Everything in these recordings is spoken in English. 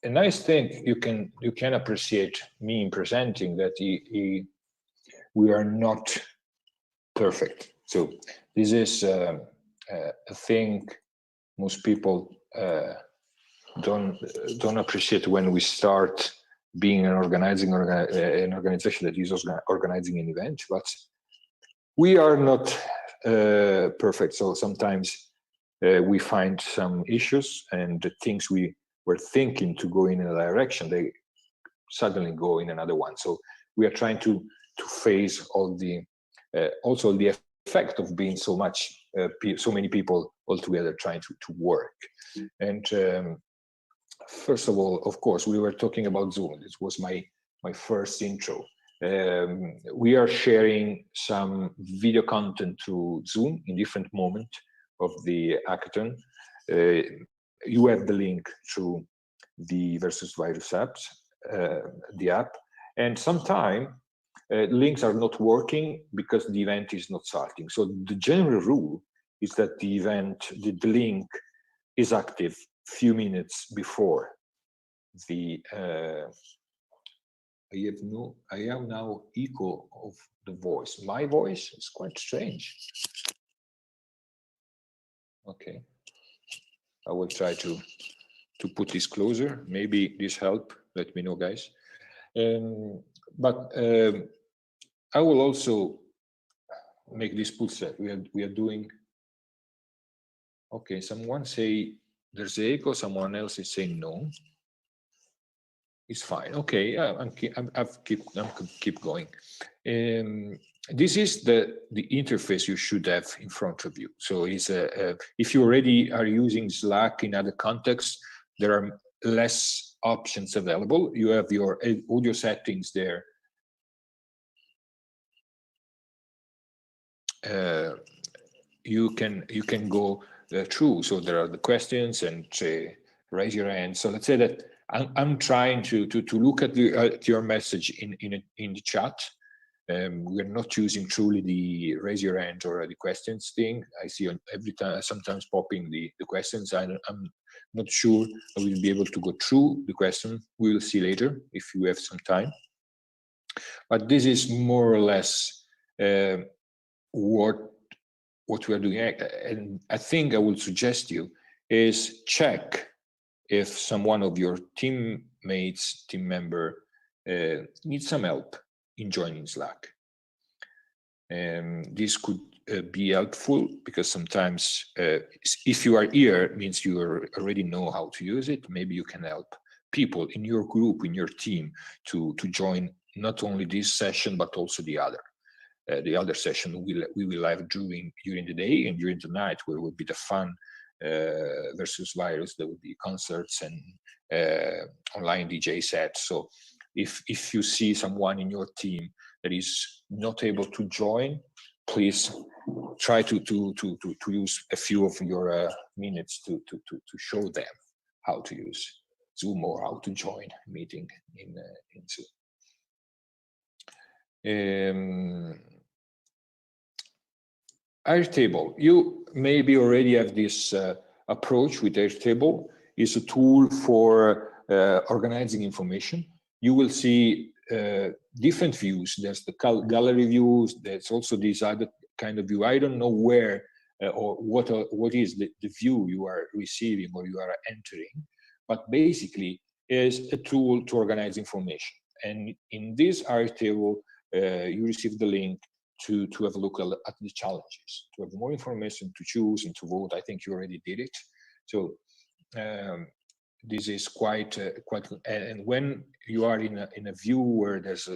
a nice thing you can appreciate me in presenting that we are not perfect. So this is a thing most people don't appreciate when we start being an organization that is organizing an event. But we are not perfect. So sometimes we find some issues, and the things we were thinking to go in a direction, they suddenly go in another one. So we are trying to face all the also the effect of being so many people all together trying to work. And first of all, of course, we were talking about Zoom. This was my first intro. We are sharing some video content through Zoom in different moments of the hackathon. You have the link to the Versus Virus apps, the app, and sometimes links are not working because the event is not starting. So the general rule is that the event, the link is active few minutes before the I have now echo of the voice. My voice is quite strange. Okay, I will try to put this closer. Maybe this help. Let me know, guys. But I will also make this put set. We are doing. Okay, someone say there's echo. Someone else is saying no. It's fine. Okay, I'm keep going. This is the interface you should have in front of you. So it's if you already are using Slack in other contexts, there are less options available. You have your audio settings there. You can go through. So there are the questions and raise your hand. So let's say that I'm trying to look at your message in the chat. We're not using truly the raise your hand or the questions thing. I see every time sometimes popping the questions. I'm not sure I will be able to go through the question. We will see later if you have some time. But this is more or less what we are doing. And I think I would suggest you is check if someone of your team member needs some help in joining Slack. This could be helpful because sometimes if you are here, it means you already know how to use it. Maybe you can help people in your group, in your team to join not only this session, but also the other. The other session we will have during the day and during the night, where will be the fun versus virus. There will be concerts and online DJ sets. So if you see someone in your team that is not able to join, please try to use a few of your minutes to show them how to use Zoom or how to join a meeting in Zoom. Airtable, you maybe already have this approach with Airtable. It's a tool for organizing information. You will see different views. There's the gallery views. There's also this other kind of view. I don't know where or what is the view you are receiving or you are entering, but basically is a tool to organize information. And in this Airtable, you receive the link to have a look at the challenges, to have more information to choose and to vote. I think you already did it. So this is quite, and when you are in a view where there's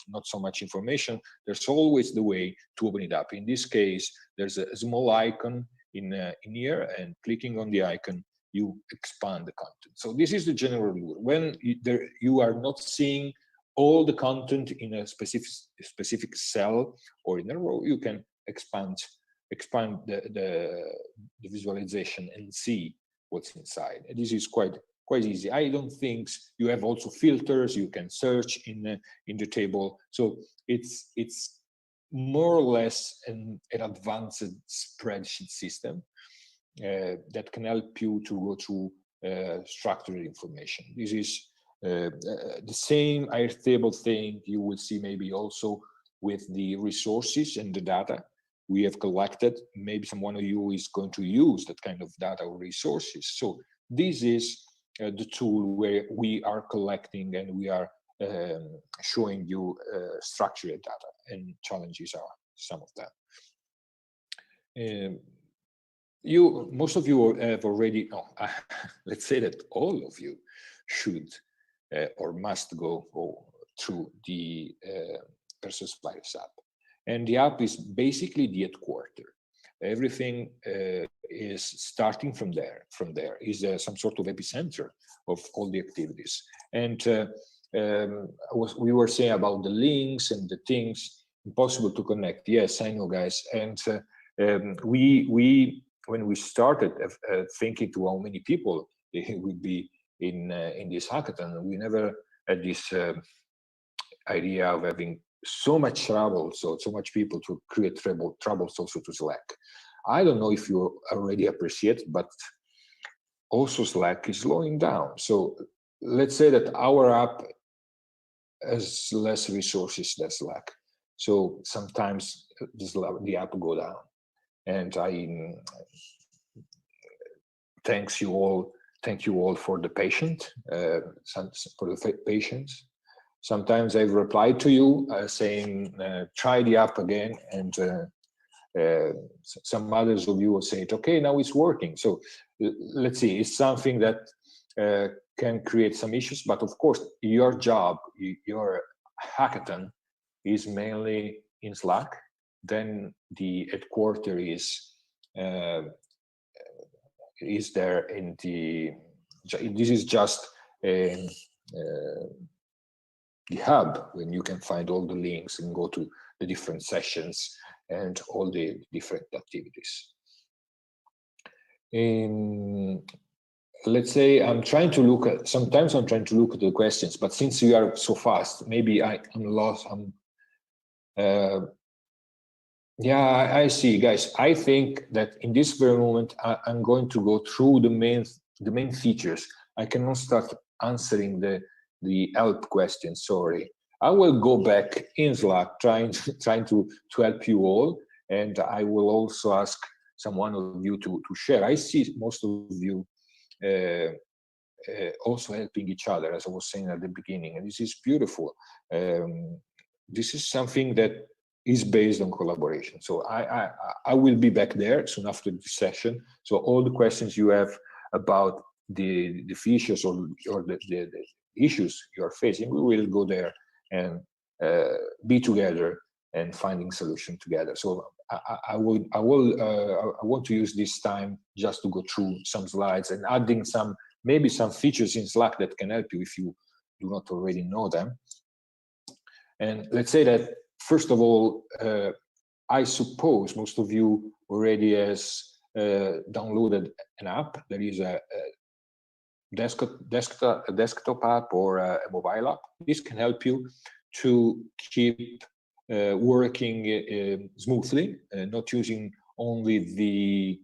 not so much information, there's always the way to open it up. In this case, there's a small icon in here, and clicking on the icon, you expand the content. So this is the general rule. When you are not seeing all the content in a specific cell or in a row, you can expand the visualization and see what's inside. And this is quite easy. I don't think you have also filters. You can search in the table. So it's more or less an advanced spreadsheet system that can help you to go through structured information. This is the same Airtable thing you will see maybe also with the resources and the data we have collected. Maybe someone of you is going to use that kind of data or resources. So this is the tool where we are collecting and we are showing you structured data, and challenges are some of them. Most of you have already, let's say that all of you should or must go through the Perspectives app. And the app is basically the headquarters. Everything is starting from there. From there is some sort of epicenter of all the activities. And we were saying about the links and the things impossible to connect. Yes, I know, guys. And when we started thinking to how many people would be in this hackathon, we never had this idea of having so much trouble, so much people to create troubles also to Slack. I don't know if you already appreciate, but also Slack is slowing down. So let's say that our app has less resources than Slack. So sometimes the app go down. And I thank you all for the patience. Sometimes I've replied to you saying, try the app again, and some others of you will say, okay, now it's working. So let's see, it's something that can create some issues, but of course, your job, your hackathon is mainly in Slack. Then the headquarters is there in the, this is just the hub when you can find all the links and go to the different sessions and all the different activities. Let's say I'm trying to look at, sometimes I'm trying to look at the questions, but since you are so fast, maybe I'm lost. Yeah, I see, guys. I think that in this very moment, I'm going to go through the main features. I cannot start answering the help question. Sorry. I will go back in Slack, trying to help you all, and I will also ask someone of you to share. I see most of you also helping each other, as I was saying at the beginning, and this is beautiful. This is something that is based on collaboration. So I will be back there soon after this session. So all the questions you have about the features or the issues you are facing, we will go there and be together and finding solution together. So I want to use this time just to go through some slides and adding maybe some features in Slack that can help you if you do not already know them. And let's say that, first of all, I suppose most of you already has downloaded an app. There is a desktop app or a mobile app. This can help you to keep working smoothly, not using only the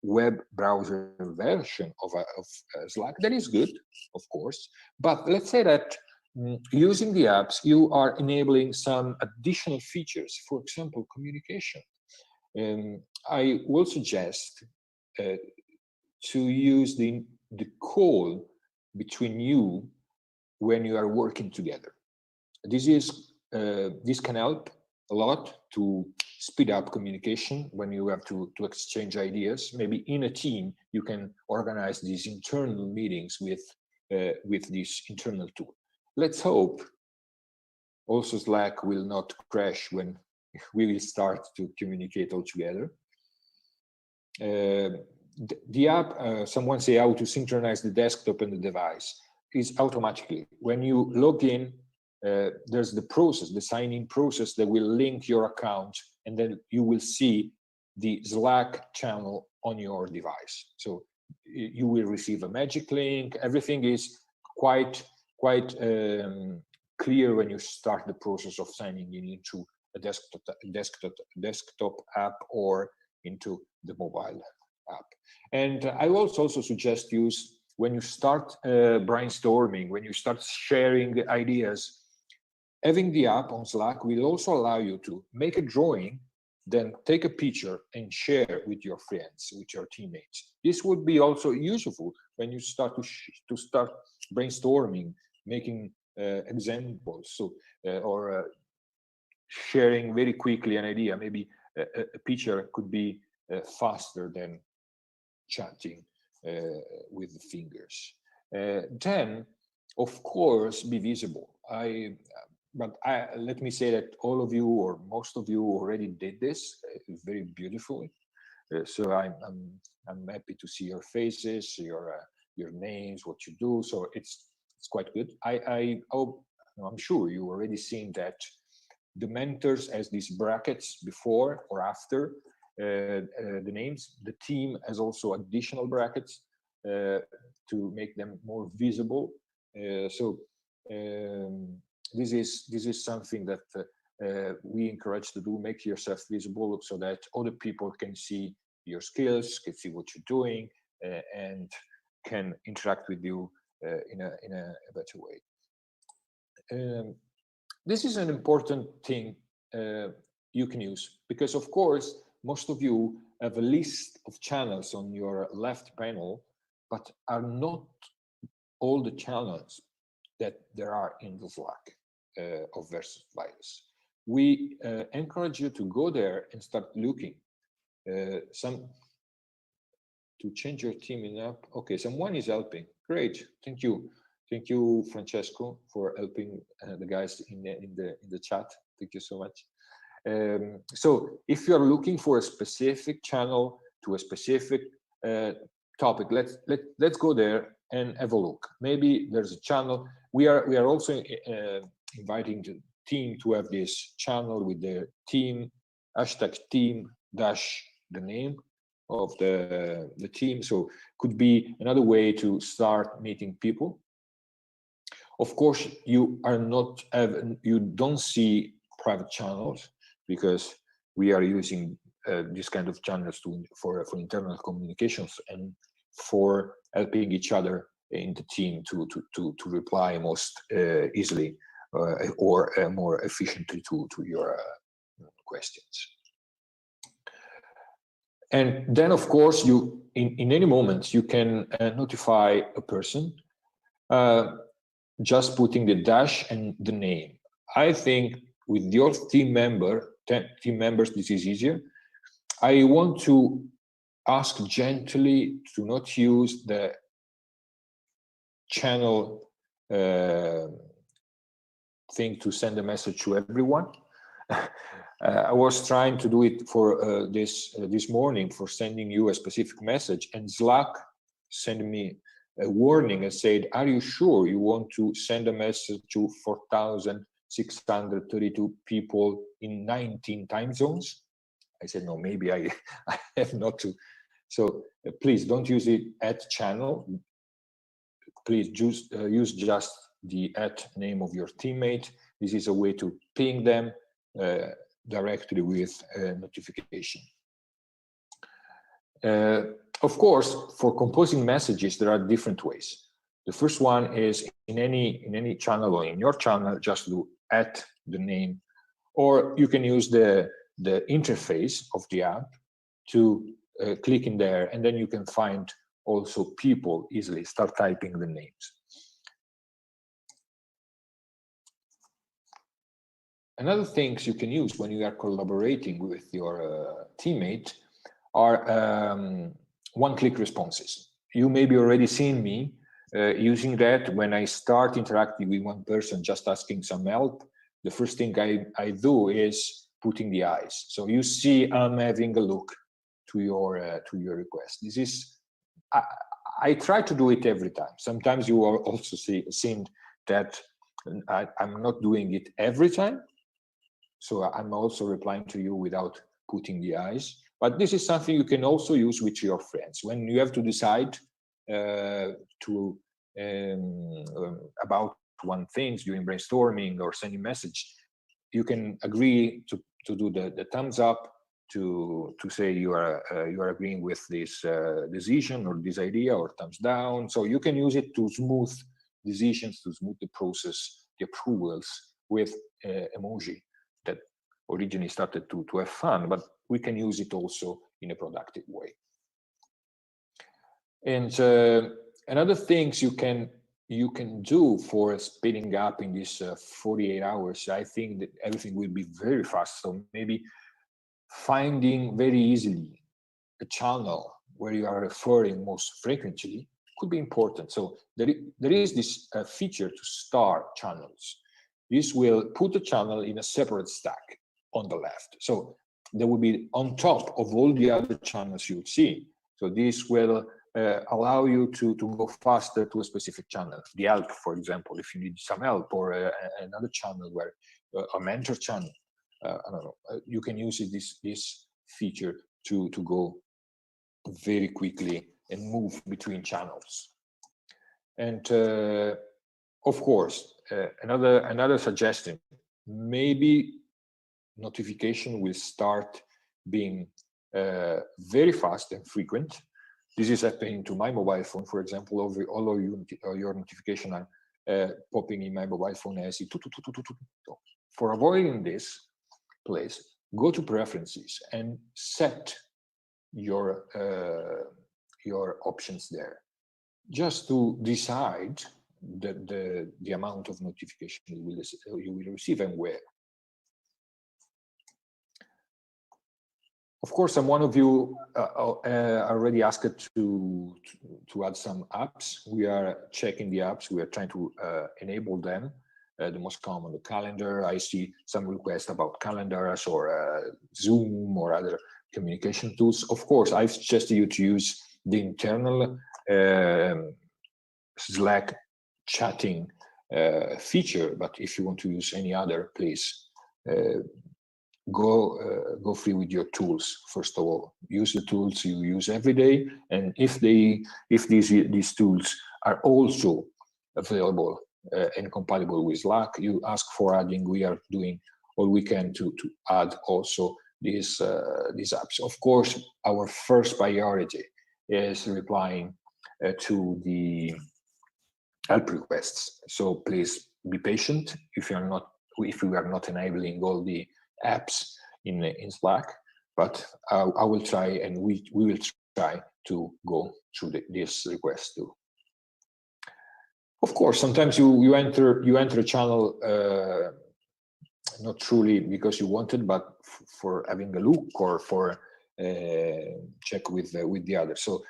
web browser version of Slack. That is good, of course. But let's say that using the apps, you are enabling some additional features, for example, communication. I will suggest to use the call between you when you are working together. This can help a lot to speed up communication when you have to exchange ideas. Maybe in a team, you can organize these internal meetings with this internal tool. Let's hope also Slack will not crash when we will start to communicate all together. The app, someone say how to synchronize the desktop and the device, is automatically. When you log in, there's the process, the sign-in process that will link your account, and then you will see the Slack channel on your device. So you will receive a magic link. Everything is quite clear when you start the process of signing in into a desktop app or into the mobile app. And I will also suggest use when you start brainstorming, when you start sharing ideas, having the app on Slack will also allow you to make a drawing, then take a picture and share with your friends, with your teammates. This would be also useful when you start to start brainstorming, making examples, so or sharing very quickly an idea. Maybe a picture could be faster than chatting with the fingers. Then, of course, be visible. Let me say that all of you or most of you already did this very beautifully. So I'm happy to see your faces, your names, what you do. So it's quite good. I'm sure you already seen that the mentors has these brackets before or after the names. The team has also additional brackets to make them more visible. This is something that we encourage to do. Make yourself visible so that other people can see your skills, can see what you're doing, and can interact with you in a better way. This is an important thing you can use because, of course, most of you have a list of channels on your left panel, but are not all the channels that there are in the Slack of Versus Virus. We encourage you to go there and start looking. To change your team in app. Okay, someone is helping. Great, thank you. Thank you, Francesco, for helping the guys in the chat. Thank you so much. So if you're looking for a specific channel to a specific topic, let's go there and have a look. Maybe there's a channel. We are also inviting the team to have this channel with the team hashtag team dash the name of the team. So could be another way to start meeting people. Of course, you don't see private channels because we are using this kind of channels for internal communications and for helping each other in the team to reply most easily or more efficiently to your questions. And then, of course, you in any moment you can notify a person just putting the dash and the name. I think with your team members, this is easier. I want to ask gently to not use the channel thing to send a message to everyone. I was trying to do it for this morning for sending you a specific message, and Slack sent me a warning and said, "Are you sure you want to send a message to 4,632 people in 19 time zones?" I said, "No, maybe I have not to." So please don't use it at channel. Please use just the @ name of your teammate. This is a way to ping them directly with notification. Of course, for composing messages, there are different ways. The first one is in any channel or in your channel, just do @ the name, or you can use the interface of the app to click in there, and then you can find also people easily. Start typing the names. Another things you can use when you are collaborating with your teammate are one-click responses. You maybe already seen me using that when I start interacting with one person, just asking some help. The first thing I do is putting the eyes. So you see I'm having a look to your request. This is, I try to do it every time. Sometimes you are also seeing that I'm not doing it every time. So I'm also replying to you without putting the eyes. But this is something you can also use with your friends. When you have to decide about one thing during brainstorming or sending message, you can agree to do the thumbs up to say you are agreeing with this decision or this idea, or thumbs down. So you can use it to smooth decisions, to smooth the process, the approvals with emoji that originally started to have fun, but we can use it also in a productive way. And another things you can do for speeding up in this 48 hours, I think that everything will be very fast. So maybe finding very easily a channel where you are referring most frequently could be important. So there is this feature to start channels. This will put the channel in a separate stack on the left. So there will be on top of all the other channels you see. So this will allow you to go faster to a specific channel. The help, for example, if you need some help, or another channel where a mentor channel, I don't know, you can use this feature to go very quickly and move between channels. And of course, another suggestion, maybe notification will start being very fast and frequent. This is happening to my mobile phone, for example. All of your notifications are popping in my mobile phone as it. So for avoiding this, please go to preferences and set your options there, just to decide the amount of notification you will receive and where. Of course, one of you already asked to add some apps. We are checking the apps. We are trying to enable them. The most common, the calendar. I see some requests about calendars or Zoom or other communication tools. Of course, I suggest you to use the internal Slack chatting feature. But if you want to use any other, please go free with your tools. First of all, use the tools you use every day, and if these tools are also available and compatible with Slack, you ask for adding. We are doing all we can to add also these apps. Of course, our first priority is replying to the help requests. So please be patient if we are not enabling all the apps in Slack, but I will try, and we will try to go through this request too. Of course, sometimes you enter a channel not truly because you wanted, but for having a look or for check with the others. So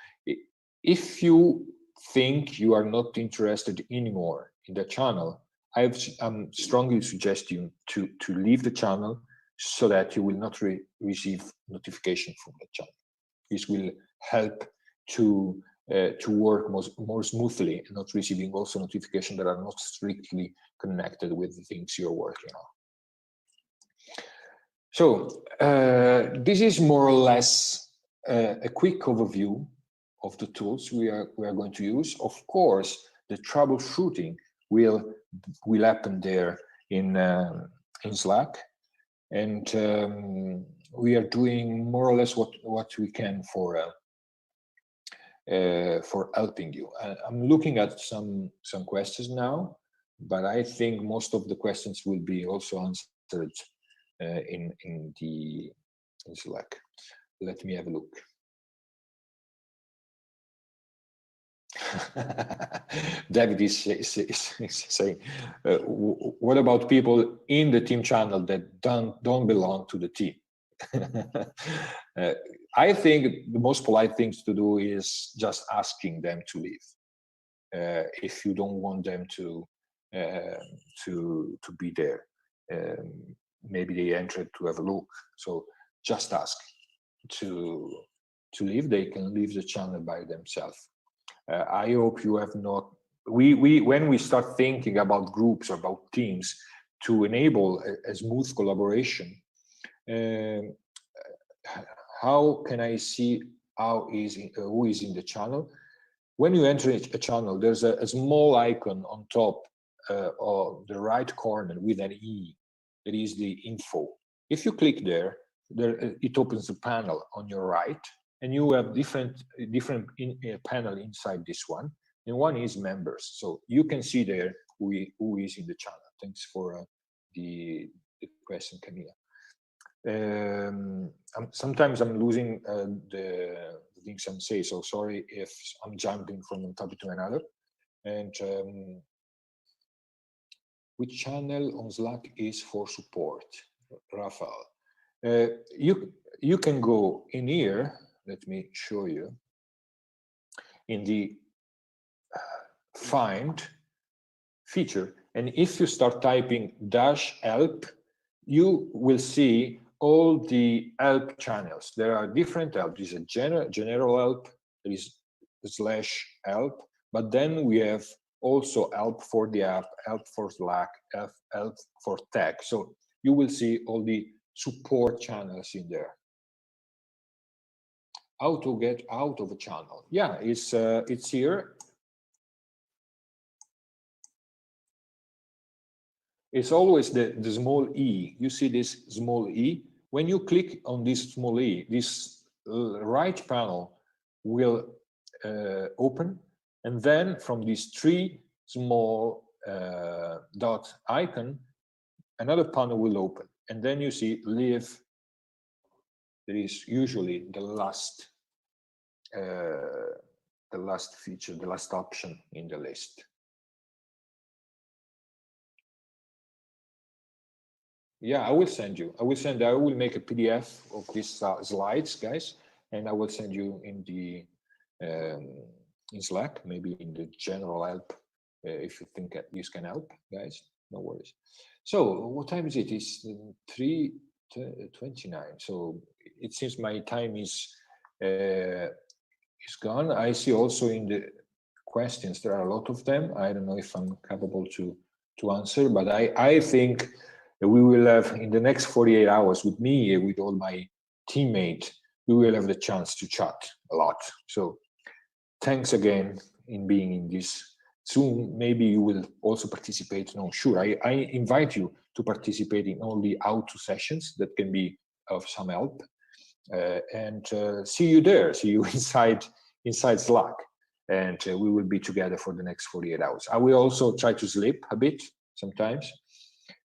if you think you are not interested anymore in the channel, I'm strongly suggesting to leave the channel, so that you will not receive notification from the channel. This will help to work more smoothly, and not receiving also notifications that are not strictly connected with the things you're working on. So this is more or less a quick overview of the tools we are going to use. Of course, the troubleshooting will happen there in Slack, and we are doing more or less what we can for helping you. I'm looking at some questions now, but I think most of the questions will be also answered in Slack. Let me have a look. David is saying, what about people in the team channel that don't belong to the team? I think the most polite things to do is just asking them to leave. If you don't want them to be there, maybe they entered to have a look. So just ask to leave. They can leave the channel by themselves. I hope you have not. When we start thinking about groups, about teams, to enable a smooth collaboration, how can I see who is in the channel? When you enter a channel, there's a small icon on top of the right corner with an E. That is the info. If you click there, it opens a panel on your right, and you have different panel inside this one, and one is members. So you can see there who is in the channel. Thanks for the question, Camila. Sometimes I'm losing the things I'm saying, so sorry if I'm jumping from one topic to another. And which channel on Slack is for support, Rafael? You can go in here. Let me show you. In the find feature, and if you start typing -help, you will see all the help channels. There are different help. There's a general help, there is /help, but then we have also help for the app, help for Slack, help for tech. So you will see all the support channels in there. How to get out of a channel? Yeah, it's here. It's always the small e. You see this small e? When you click on this small e, this right panel will open, and then from these three small dot icon, another panel will open, and then you see live. There is usually the last feature, the last option in the list. Yeah, I will send you. I will make a PDF of these slides, guys, and I will send you in the in Slack, maybe in the general help, if you think this can help, guys. No worries. So, what time is it? It's 3:29. So it seems my time is gone. I see also in the questions there are a lot of them. I don't know if I'm capable to answer, but I think we will have in the next 48 hours with me, with all my teammates, we will have the chance to chat a lot. So thanks again in being in this Zoom. Maybe you will also participate. No, sure. I invite you to participate in all the how-to sessions that can be of some help. And see you there. See you inside Slack. And we will be together for the next 48 hours. I will also try to sleep a bit sometimes,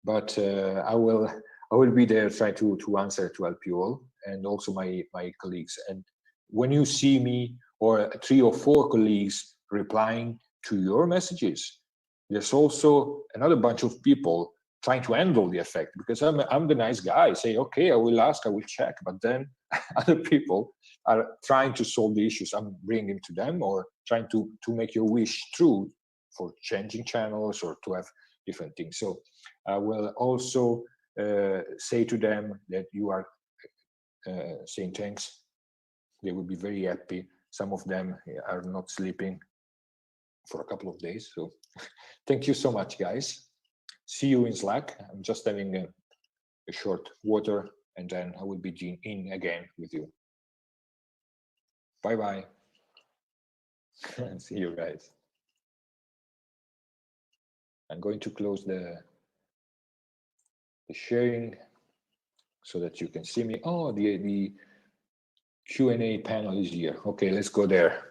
but I will be there trying to answer, to help you all, and also my colleagues. And when you see me or 3 or 4 colleagues replying to your messages, there's also another bunch of people trying to handle the effect, because I'm the nice guy. Say, okay, I will ask, I will check, but then other people are trying to solve the issues I'm bringing to them, or trying to make your wish true for changing channels or to have different things. So I will also say to them that you are saying thanks. They will be very happy. Some of them are not sleeping for a couple of days. So thank you so much, guys. See you in Slack. I'm just having a short water, and then I will be in again with you. Bye-bye. See you guys. I'm going to close the sharing so that you can see me. Oh, the Q&A panel is here. Okay, let's go there.